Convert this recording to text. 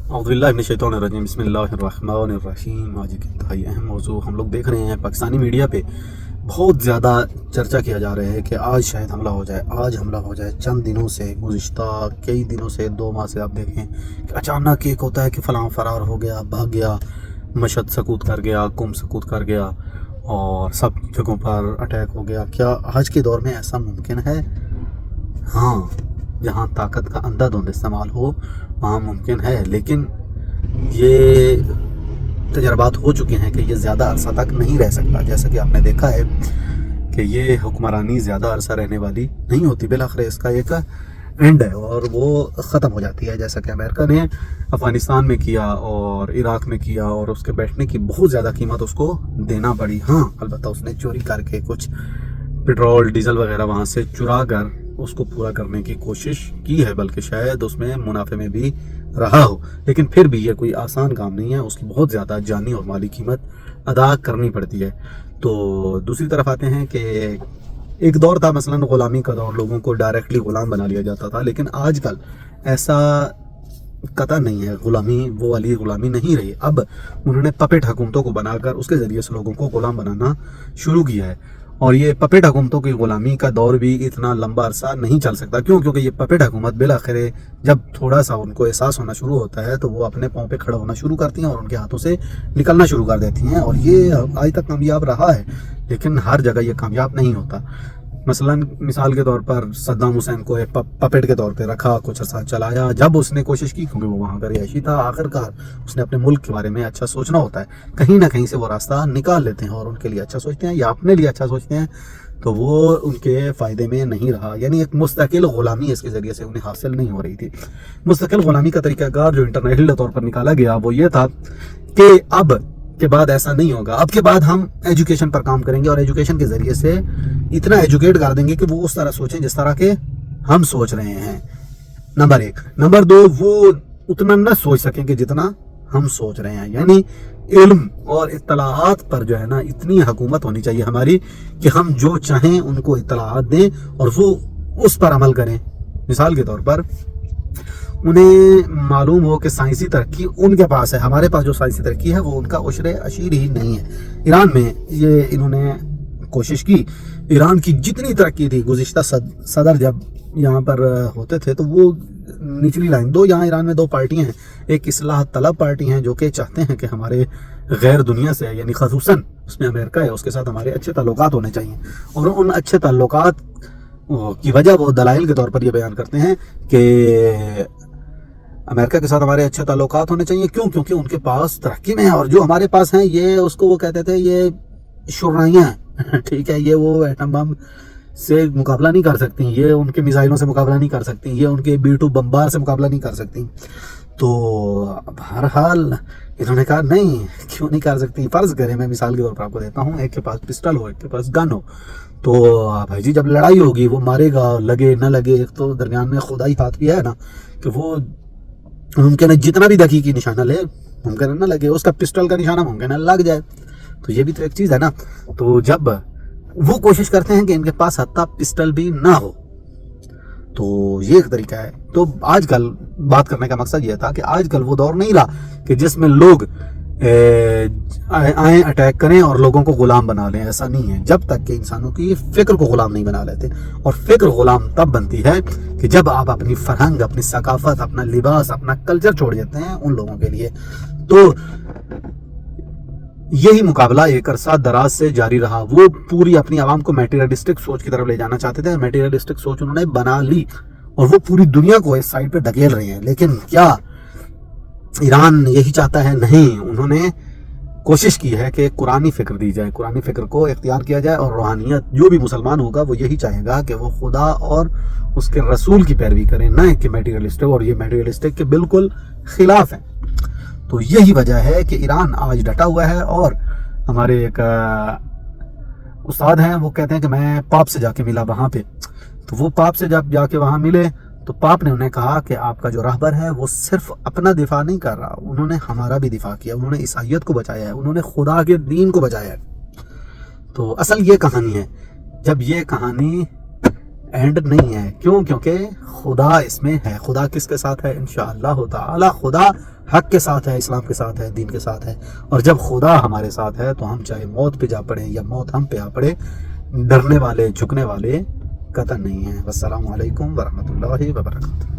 औज़ुबिल्लाहिमिनश्शैतानिर्रजीम बिस्मिल्लाहिर्रहमानिर्रहीम। आज एक इंतहाई अहम मौजू हम लोग देख रहे हैं। पाकिस्तानी मीडिया पे बहुत ज़्यादा चर्चा किया जा रहा है कि आज शायद हमला हो जाए, आज हमला हो जाए। चंद दिनों से, गुज़िश्ता कई दिनों से, 2 माह से आप देखें कि अचानक एक होता है कि फ़लाँ फ़रार हो गया, भाग गया, मशहद सकूत कर गया, कुम सकूत कर गया और सब जगहों पर अटैक हो गया। क्या आज के दौर में ऐसा मुमकिन है? हाँ, जहाँ ताकत का अंधाधुंध इस्तेमाल हो वहाँ मुमकिन है, लेकिन ये तजर्बात हो चुके हैं कि ये ज़्यादा अरसा तक नहीं रह सकता। जैसा कि आपने देखा है कि ये हुक्मरानी ज़्यादा अरसा रहने वाली नहीं होती, बिलाखिर इसका एक एंड है और वो ख़त्म हो जाती है। जैसा कि अमेरिका ने अफ़गानिस्तान में किया और इराक़ में किया और उसके बैठने की बहुत ज़्यादा कीमत उसको देना पड़ी। हाँ, अलबत्ता उसने चोरी करके कुछ पेट्रोल डीजल वगैरह वहाँ से चुरा कर उसको पूरा करने की कोशिश की है, बल्कि शायद उसमें मुनाफे में भी रहा हो, लेकिन फिर भी ये कोई आसान काम नहीं है। उसकी बहुत ज़्यादा जानी और माली कीमत अदा करनी पड़ती है। तो दूसरी तरफ आते हैं कि एक दौर था मसलन ग़ुलामी का दौर, लोगों को डायरेक्टली ग़ुलाम बना लिया जाता था, लेकिन आजकल ऐसा कतई नहीं है। ग़ुलामी वो वाली ग़ुलामी नहीं रही। अब उन्होंने पपेट हुकूमतों को बनाकर उसके ज़रिए से लोगों को ग़ुलाम बनाना शुरू किया है और ये पपेट हुकूमतों की ग़ुलामी का दौर भी इतना लंबा अरसा नहीं चल सकता। क्यों? क्योंकि ये पपेट हुकूमत बिलाखिर जब थोड़ा सा उनको एहसास होना शुरू होता है तो वो अपने पाँव पे खड़ा होना शुरू करती हैं और उनके हाथों से निकलना शुरू कर देती हैं, और ये आज तक कामयाब रहा है, लेकिन हर जगह ये कामयाब नहीं होता। मसलन मिसाल के तौर पर सद्दाम हुसैन को एक पपेट के तौर पे रखा, कुछ अर्सा चलाया। जब उसने कोशिश की, क्योंकि वो वहाँ का रिहायशी था, आखिरकार उसने अपने मुल्क के बारे में अच्छा सोचना होता है, कहीं ना कहीं से वो रास्ता निकाल लेते हैं और उनके लिए अच्छा सोचते हैं या अपने लिए अच्छा सोचते हैं, तो वो उनके फ़ायदे में नहीं रहा। यानी एक मुस्तकिल ग़ुलामी इसके ज़रिए से उन्हें हासिल नहीं हो रही थी। मुस्तकिल ग़ुलामी का तरीक़ाकार जो इंटरनेशनल तौर पर निकाला गया वो ये था कि अब के बाद ऐसा नहीं होगा। अब के बाद हम एजुकेशन पर काम करेंगे और एजुकेशन के ज़रिए से इतना एजुकेट कर देंगे कि वो उस तरह सोचें जिस तरह के हम सोच रहे हैं, नंबर 1। नंबर 2, वो उतना न सोच सकेंगे जितना हम सोच रहे हैं। यानी इल्म और इत्तलाआत पर जो है ना, इतनी हुकूमत होनी चाहिए हमारी कि हम जो चाहें उनको इत्तलाआत दें और वो उस पर अमल करें। मिसाल के तौर पर उन्हें मालूम हो कि साइंसी तरक्की उनके पास है, हमारे पास जो साइंसी तरक्की है वो उनका उशरे अशीर ही नहीं है। ईरान में ये इन्होंने कोशिश की, ईरान की जितनी तरक्की थी, गुज़िश्ता सदर जब यहाँ पर होते थे तो वो निचली लाइन दो, यहाँ ईरान में 2 पार्टियाँ हैं। एक इस्लाह तलब पार्टी हैं जो कि चाहते हैं कि हमारे गैर दुनिया से, यानी ख़ुसूसन उसमें अमेरिका है, उसके साथ हमारे अच्छे ताल्लुकात होने चाहिए, और उन अच्छे ताल्लुकात की वजह वो दलाइल के तौर पर ये बयान करते हैं कि अमेरिका के साथ हमारे अच्छे ताल्लुकात होने चाहिए। क्यों? क्योंकि उनके पास तरक्की में है और जो हमारे पास हैं ये उसको वो कहते थे ये शुराइयाँ हैं, ठीक है, ये वो एटम बम से मुकाबला नहीं कर सकती, ये उनके मिसाइलों से मुकाबला नहीं कर सकती, ये उनके B-2 बम्बार से मुकाबला नहीं कर सकती। तो बहरहाल इन्होंने कहा नहीं, क्यों नहीं कर सकती। फ़र्ज़ करें, मैं मिसाल के तौर पर आपको देता हूँ, एक के पास पिस्टल हो, एक के पास गन हो, तो भाई जी जब लड़ाई होगी वो मारेगा, लगे न लगे, एक तो दरमियान में खुदाई हाथ भी है ना, कि वो मुमकिन है जितना भी दकीकी निशाना ले, मुमकिन है ना लगे, उसका पिस्टल का निशाना मुमकिन है लग जाए, तो ये भी तो एक चीज़ है ना। तो जब वो कोशिश करते हैं कि इनके पास हत्ता पिस्टल भी ना हो, तो ये एक तरीका है। तो आजकल बात करने का मकसद ये था कि आजकल वो दौर नहीं रहा कि जिसमें लोग आए अटैक करें और लोगों को ग़ुलाम बना लें। ऐसा नहीं है, जब तक कि इंसानों की फ़िक्र को ग़ुलाम नहीं बना लेते। और फ़िक्र ग़ुलाम तब बनती है कि जब आप अपनी फरहंग, अपनी सकाफ़त, अपना लिबास, अपना कल्चर छोड़ देते हैं उन लोगों के लिए। तो यही मुकाबला एक अरसा दराज से जारी रहा। वो पूरी अपनी आवाम को मटेरियलिस्टिक सोच की तरफ ले जाना चाहते थे, मटेरियलिस्टिक सोच उन्होंने बना ली और वो पूरी दुनिया को इस साइड पे धकेल रहे हैं। लेकिन क्या ईरान यही चाहता है? नहीं, उन्होंने कोशिश की है कि कुरानी फ़िक्र दी जाए, कुरानी फ़िक्र को इख्तियार किया जाए, और रूहानियत, जो भी मुसलमान होगा वो यही चाहेगा कि वो खुदा और उसके रसूल की पैरवी करें, न कि मटेरियलिस्टिक, और ये मटेरियलिस्टिक के बिल्कुल ख़िलाफ़ है। तो यही वजह है कि ईरान आज डटा हुआ है। और हमारे एक उस्ताद हैं, वो कहते हैं कि मैं पाप से जाके मिला वहाँ पे, तो वो पाप से जब जाके वहाँ मिले तो पाप ने उन्हें कहा कि आपका जो रहबर है वो सिर्फ अपना दिफा नहीं कर रहा, उन्होंने हमारा भी दिफा किया, उन्होंने ईसाइयत को बचाया है, उन्होंने खुदा के दीन को बचाया है। तो असल ये कहानी है। जब ये कहानी اینڈ نہیں ہے. کیوں؟ کیونکہ خدا اس میں ہے. خدا کس کے ساتھ ہے؟ انشاءاللہ تعالی خدا حق کے ساتھ ہے، اسلام کے ساتھ ہے، دین کے ساتھ ہے. اور جب خدا ہمارے ساتھ ہے تو ہم چاہے موت پہ جا پڑے یا موت ہم پہ آ پڑے، ڈرنے والے جھکنے والے قطع نہیں ہیں. والسلام علیکم ورحمۃ اللہ وبرکاتہ.